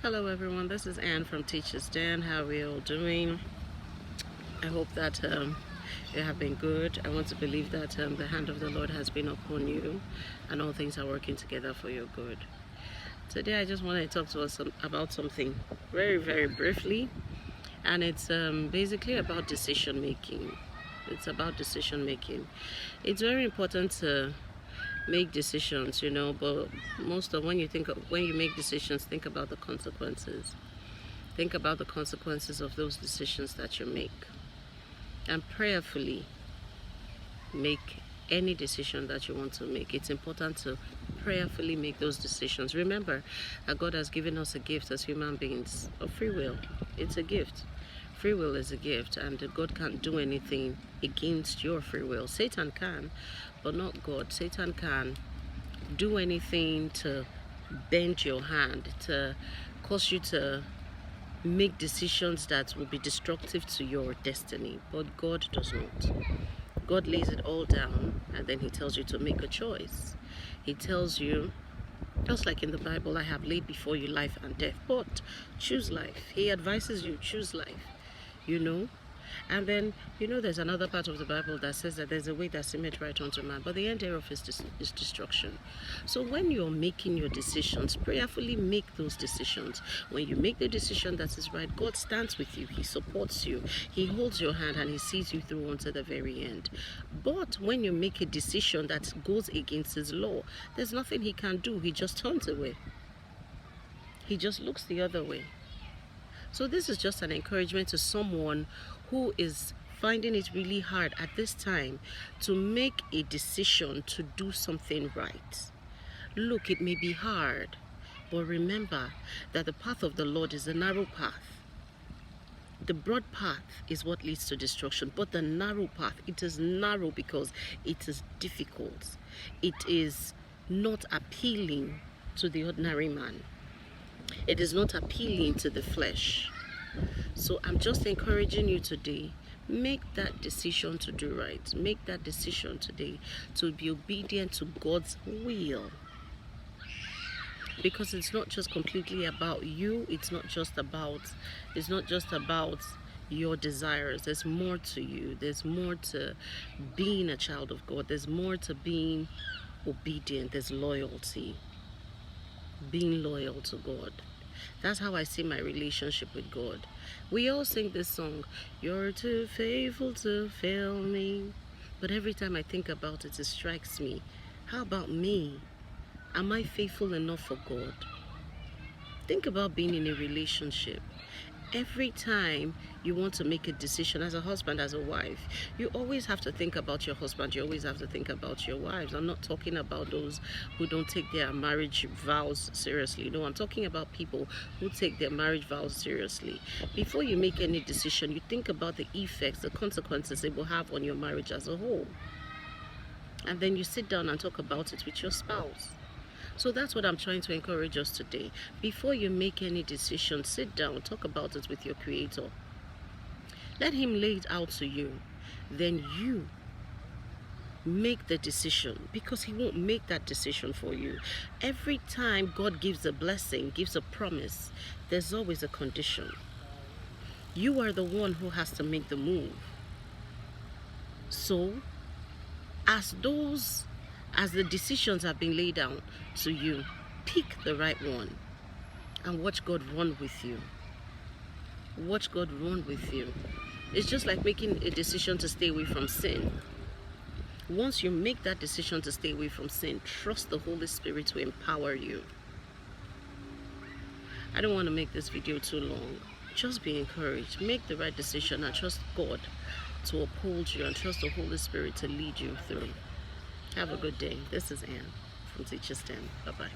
Hello everyone, this is Anne from Teachers Den. How are we all doing? I hope that you have been good. I want to believe that the hand of the Lord has been upon you and all things are working together for your good. Today I just want to talk to us about something very briefly, and it's basically about decision making. It's about decision making. It's very important to make decisions, but when you make decisions, think about the consequences. Think about the consequences of those decisions that you make, and prayerfully make any decision that you want to make. It's important to prayerfully make those decisions. Remember that God has given us a gift as human beings of free will. It's a gift. Free will is a gift, and God can't do anything against your free will. Satan can, but not God. Satan can do anything to bend your hand, to cause you to make decisions that will be destructive to your destiny, but God does not. God lays it all down, and then he tells you to make a choice. He tells you, just like in the Bible, I have laid before you life and death, but choose life. He advises you, choose life, and then there's another part of the Bible that says that there's a way that seemeth right unto man, but the end thereof is destruction. So when you're making your decisions, prayerfully make those decisions. When you make the decision that is right, God stands with you. He supports you. He holds your hand and he sees you through unto the very end. But when you make a decision that goes against his law, there's nothing he can do. He just turns away. He just looks the other way. So this is just an encouragement to someone who is finding it really hard at this time to make a decision to do something right. Look, it may be hard, but remember that the path of the Lord is a narrow path. The broad path is what leads to destruction, but the narrow path, it is narrow because it is difficult. It is not appealing to the ordinary man. It is not appealing to the flesh. So I'm just encouraging you today, make that decision to do right. Make that decision today to be obedient to God's will. Because it's not just completely about you, it's not just about your desires. There's more to you. There's more to being a child of God. There's more to being obedient. There's loyalty. Being loyal to God. That's how I see my relationship with God. We all sing this song, "You're too faithful to fail me." But every time I think about it, it strikes me. How about me? Am I faithful enough for God? Think about being in a relationship. Every time you want to make a decision as a husband, as a wife, you always have to think about your husband. You always have to think about your wives. I'm not talking about those who don't take their marriage vows seriously. No, I'm talking about people who take their marriage vows seriously. Before you make any decision, you think about the effects, the consequences it will have on your marriage as a whole. And then you sit down and talk about it with your spouse. So that's what I'm trying to encourage us today. Before you make any decision, sit down, talk about it with your Creator. Let him lay it out to you. Then you make the decision, because he won't make that decision for you. Every time God gives a blessing, gives a promise, there's always a condition. You are the one who has to make the move. So, as the decisions have been laid down to you, pick the right one and watch God run with you. Watch God run with you. It's just like making a decision to stay away from sin. Once you make that decision to stay away from sin, trust the Holy Spirit to empower you. I don't want to make this video too long. Just be encouraged. Make the right decision and trust God to uphold you, and trust the Holy Spirit to lead you through. Have a good day. This is Anne from Teachers Den. Bye-bye.